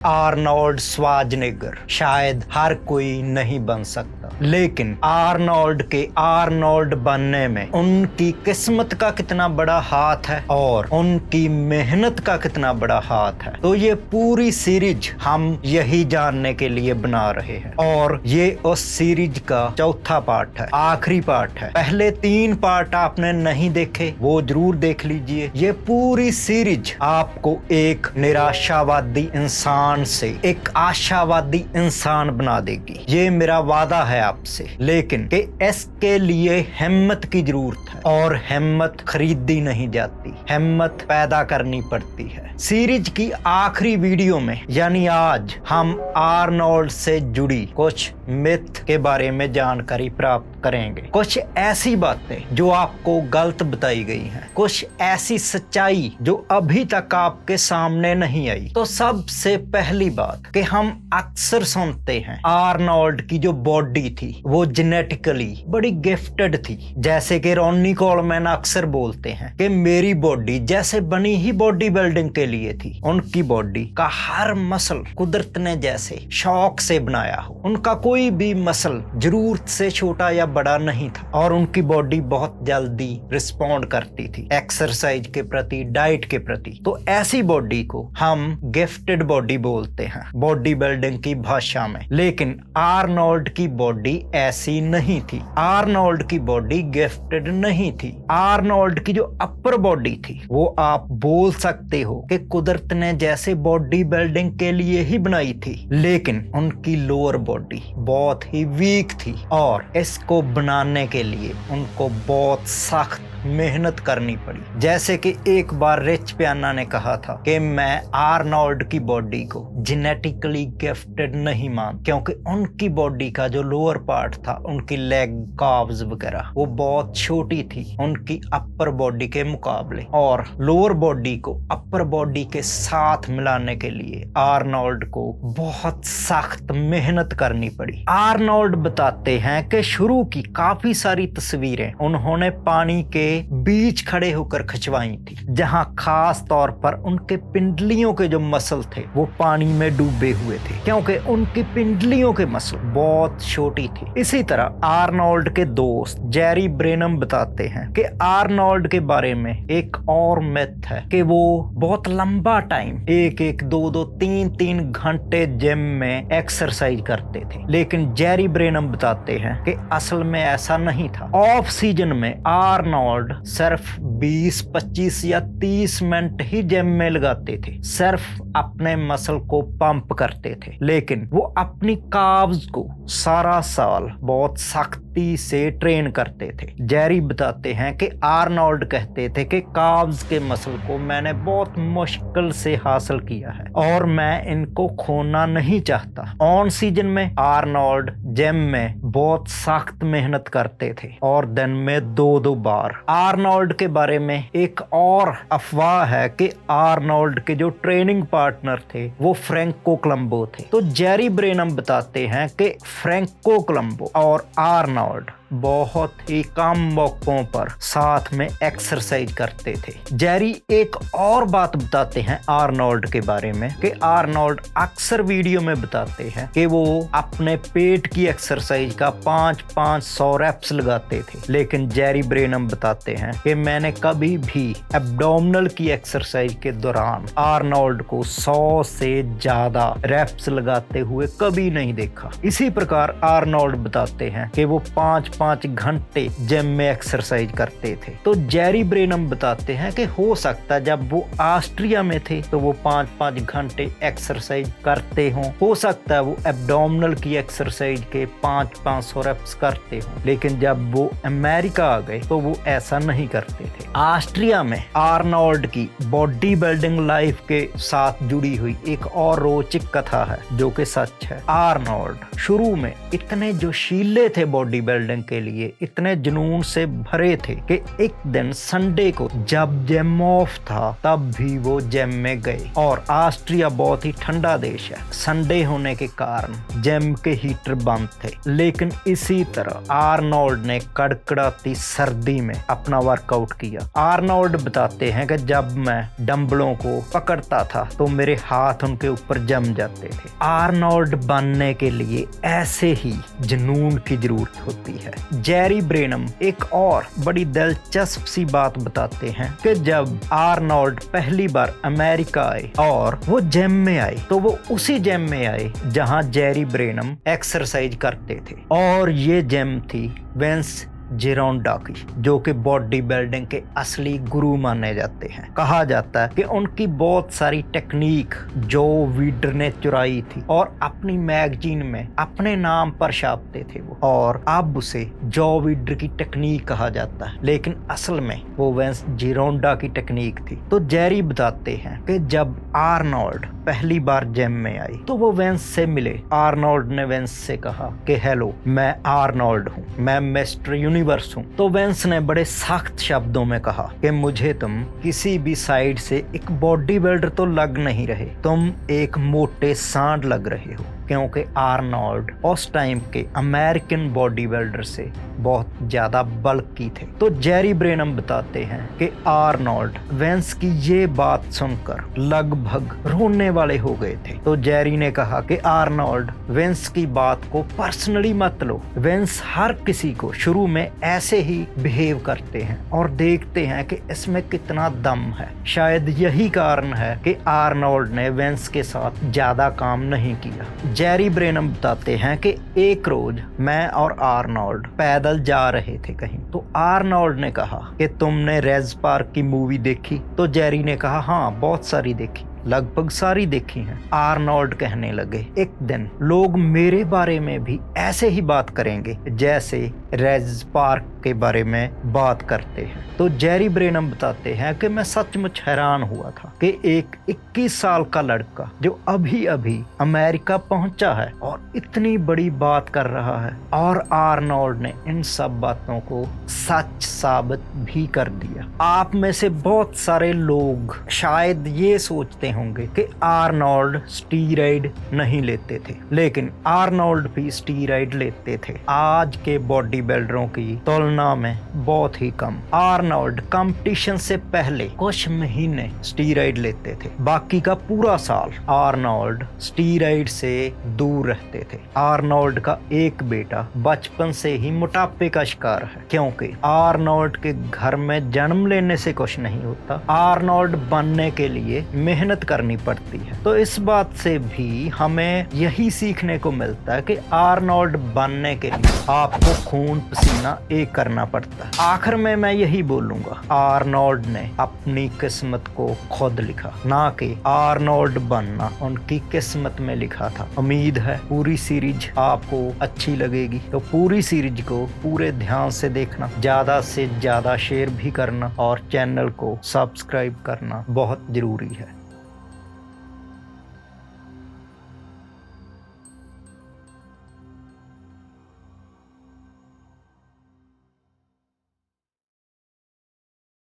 Arnold Schwarzenegger शायद हर कोई नहीं बन सकता, लेकिन आर्नोल्ड के आर्नोल्ड बनने में उनकी किस्मत का कितना बड़ा हाथ है और उनकी मेहनत का कितना बड़ा हाथ है। तो ये पूरी सीरीज हम यही जानने के लिए बना रहे हैं और ये उस सीरीज का चौथा पार्ट है, आखिरी पार्ट है। पहले 3 पार्ट आपने नहीं देखे, वो जरूर देख लीजिए। ये पूरी सीरीज आपको एक निराशावादी इंसान से एक आशावादी इंसान बना देगी, ये मेरा वादा है आपसे। लेकिन कि इसके लिए हिम्मत की जरूरत है और हिम्मत खरीदी नहीं जाती, हिम्मत पैदा करनी पड़ती है। सीरीज की आखिरी वीडियो में यानी आज हम आर्नोल्ड से जुड़ी कुछ मिथ के बारे में जानकारी प्राप्त करेंगे, कुछ ऐसी बातें जो आपको गलत बताई गई हैं, कुछ ऐसी सच्चाई जो अभी तक आपके सामने नहीं आई। तो सबसे पहली बात कि हम अक्सर सुनते हैं आर्नोल्ड की जो बॉडी थी वो जेनेटिकली बड़ी गिफ्टेड थी। जैसे कि रॉनी कोलमैन अक्सर बोलते हैं कि मेरी बॉडी जैसे बनी ही बॉडी बिल्डिंग के लिए थी। उनकी बॉडी का हर मसल कुदरत ने जैसे शौक से बनाया हो, उनका कोई भी मसल जरूरत से छोटा या बड़ा नहीं था और उनकी बॉडी बहुत जल्दी रिस्पॉन्ड करती थी एक्सरसाइज के प्रति, डाइट के प्रति। तो ऐसी बॉडी को हम गिफ्टेड बॉडी बोलते हैं बॉडी बिल्डिंग की भाषा में। लेकिन आर्नोल्ड की बॉडी ऐसी नहीं थी, आर्नोल्ड की बॉडी गिफ्टेड नहीं थी। आर्नोल्ड की जो अपर बॉडी थी वो आप बोल सकते हो कि कुदरत ने जैसे बॉडी बिल्डिंग के लिए ही बनाई थी, लेकिन उनकी लोअर बॉडी बहुत ही वीक थी और इसको बनाने के लिए उनको बहुत सख्त मेहनत करनी पड़ी। जैसे कि एक बार रिच पियाना ने कहा था कि मैं आर्नोल्ड की बॉडी को जेनेटिकली गिफ्टेड नहीं मान, क्योंकि उनकी बॉडी का जो लोअर पार्ट था, उनकी लेग, काव्स वगैरह, वो बहुत छोटी थी उनकी अपर बॉडी के मुकाबले, और लोअर बॉडी को अपर बॉडी के साथ मिलाने के लिए आर्नोल्ड को बहुत सख्त मेहनत करनी पड़ी। आर्नोल्ड बताते हैं कि शुरू की काफी सारी तस्वीरें उन्होंने पानी के बीच खड़े होकर खिंचवाई थी, जहां खास तौर पर उनके पिंडलियों के जो मसल थे वो पानी में डूबे हुए थे, क्योंकि उनकी पिंडलियों के मसल बहुत छोटी थी। इसी तरह आर्नोल्ड के दोस्त जेरी ब्रेनम बताते हैं कि आर्नोल्ड के बारे में एक और मिथ है कि वो बहुत लंबा टाइम, 1-1, 2-2, 3-3 घंटे जिम में एक्सरसाइज करते थे। लेकिन जेरी ब्रेनम बताते हैं कि असल में ऐसा नहीं था। ऑफ सीजन में आर्नोल्ड सिर्फ 20, 25 या 30 मिनट ही जिम में लगाते थे, सिर्फ अपने मसल को पंप करते थे। लेकिन वो अपनी काव्स को सारा साल बहुत सख्ती से ट्रेन करते थे। जेरी बताते हैं कि आर्नोल्ड कहते थे कि काव्स के मसल को मैंने बहुत मुश्किल से हासिल किया है और मैं इनको खोना नहीं चाहता। ऑन सीजन में आर्नोल्ड जिम में बहुत सख्त मेहनत करते थे और दिन में 2-2 बार। आर्नोल्ड के बारे में एक और अफवाह है कि आर्नोल्ड के जो ट्रेनिंग पार्टनर थे वो फ्रैंको कोलंबो थे। तो जेरी ब्रेनम बताते हैं कि फ्रैंको कोलंबो और आर्नोल्ड बहुत ही कम मौकों पर साथ में एक्सरसाइज करते थे। जेरी एक और बात बताते हैं आर्नोल्ड के बारे में कि आर्नोल्ड अक्सर वीडियो में बताते हैं कि वो अपने पेट की एक्सरसाइज का 500 रेप्स लगाते थे। लेकिन जेरी ब्रेनम बताते हैं कि मैंने कभी भी एब्डोमिनल की एक्सरसाइज के दौरान आर्नोल्ड को 100 से ज्यादा रेप्स लगाते हुए कभी नहीं देखा। इसी प्रकार आर्नोल्ड बताते हैं कि वो 5 घंटे जिम में एक्सरसाइज करते थे। तो जेरी ब्रेनम बताते हैं कि हो सकता है जब वो ऑस्ट्रिया में थे तो वो 5 घंटे एक्सरसाइज करते हों, हो सकता है वो एब्डोमिनल की एक्सरसाइज के 500 रेप्स करते हों, लेकिन जब वो अमेरिका आ गए तो वो ऐसा नहीं करते थे। ऑस्ट्रिया में आर्नोल्ड की बॉडी बिल्डिंग लाइफ के साथ जुड़ी हुई एक और रोचक कथा है जो कि सच है। आर्नोल्ड शुरू में इतने जोशीले थे बॉडी बिल्डिंग के लिए इतने जुनून से भरे थे कि एक दिन संडे को जब जिम ऑफ था तब भी वो जिम में गए। और ऑस्ट्रिया बहुत ही ठंडा देश है, संडे होने के कारण जिम के हीटर बंद थे। लेकिन इसी तरह आर्नोल्ड ने कड़कड़ाती सर्दी में अपना वर्कआउट किया। आर्नोल्ड बताते हैं कि जब मैं डंबलों को पकड़ता था तो मेरे हाथ उनके ऊपर जम जाते थे। आर्नोल्ड बनने के लिए ऐसे ही जुनून की जरूरत होती है। जेरी ब्रेनम एक और बड़ी दिलचस्प सी बात बताते हैं कि जब आर्नोल्ड पहली बार अमेरिका आए और वो जिम में आए तो वो उसी जिम में आए जहां जेरी ब्रेनम एक्सरसाइज करते थे। और ये जिम थी विंस जिरोंडा की, जो कि बॉडी बिल्डिंग के असली गुरु माने जाते हैं। कहा जाता है कि उनकी बहुत सारी टेक्निक जो वीडर ने चुराई थी और अपनी मैगजीन में अपने नाम पर छापते थे वो, और अब उसे जो वीडर की टेक्निक कहा जाता है, लेकिन असल में वो विंस जिरोंडा की टेक्निक थी। तो जेरी बताते हैं कि जब आर्नोल्ड पहली बार जिम में आई तो वो विंस से मिले। आर्नोल्ड ने विंस से कहा कि हेलो, मैं आर्नोल्ड हूँ, मैं मिस्टर यूनिवर्स हूँ। तो विंस ने बड़े सख्त शब्दों में कहा कि मुझे तुम किसी भी साइड से एक बॉडी बिल्डर तो लग नहीं रहे, तुम एक मोटे सांड लग रहे हो। क्योंकि आर्नोल्ड उस टाइम के अमेरिकन बॉडी बिल्डर से बहुत ज्यादा बल्की थे। तो जेरी ब्रेनम बताते हैं कि आर्नोल्ड विंस की ये बात सुनकर लगभग रोने वाले हो गए थे। तो जेरी ने कहा कि आर्नोल्ड, विंस की बात को पर्सनली मत लो। विंस हर किसी को शुरू में ऐसे ही बिहेव करते हैं और देखते हैं कि इसमें कितना दम है। शायद यही कारण है कि आर्नोल्ड ने विंस के साथ ज्यादा काम नहीं किया। जेरी ब्रेनम बताते हैं कि एक रोज मैं और आर्नोल्ड पैदल जा रहे थे कहीं, तो आर्नोल्ड ने कहा कि तुमने रेज पार्क की मूवी देखी? तो जेरी ने कहा हाँ, बहुत सारी देखी, लगभग सारी देखी हैं। आर्नोल्ड कहने लगे, एक दिन लोग मेरे बारे में भी ऐसे ही बात करेंगे जैसे रेज पार्क के बारे में बात करते हैं। तो जेरी ब्रेनम बताते हैं कि मैं सचमुच हैरान हुआ था कि एक 21 साल का लड़का जो अभी अभी अमेरिका पहुंचा है और इतनी बड़ी बात कर रहा है, और आर्नोल्ड ने इन सब बातों को सच साबित भी कर दिया। आप में से बहुत सारे लोग शायद ये सोचते होंगे कि आर्नोल्ड स्टीरॉइड नहीं लेते थे, लेकिन आर्नोल्ड भी स्टीरॉइड लेते थे, आज के बॉडी बिल्डरों की तुलना में बहुत ही कम। आर्नोल्ड कंपटीशन से पहले कुछ महीने स्टीरॉइड लेते थे, बाकी का पूरा साल आर्नोल्ड स्टीरॉइड से दूर रहते थे। आर्नोल्ड का एक बेटा बचपन से ही मोटापे का शिकार है, क्योंकि आर्नोल्ड के घर में जन्म लेने से कुछ नहीं होता, आर्नोल्ड बनने के लिए मेहनत करनी पड़ती है। तो इस बात से भी हमें यही सीखने को मिलता है कि आर्नोल्ड बनने के लिए आपको खून पसीना एक करना पड़ता है। आखिर में मैं यही बोलूंगा, आर्नोल्ड ने अपनी किस्मत को खुद लिखा, ना कि आर्नोल्ड बनना उनकी किस्मत में लिखा था। उम्मीद है पूरी सीरीज आपको अच्छी लगेगी, तो पूरी सीरीज को पूरे ध्यान से देखना, ज्यादा से ज्यादा शेयर भी करना और चैनल को सब्सक्राइब करना बहुत जरूरी है।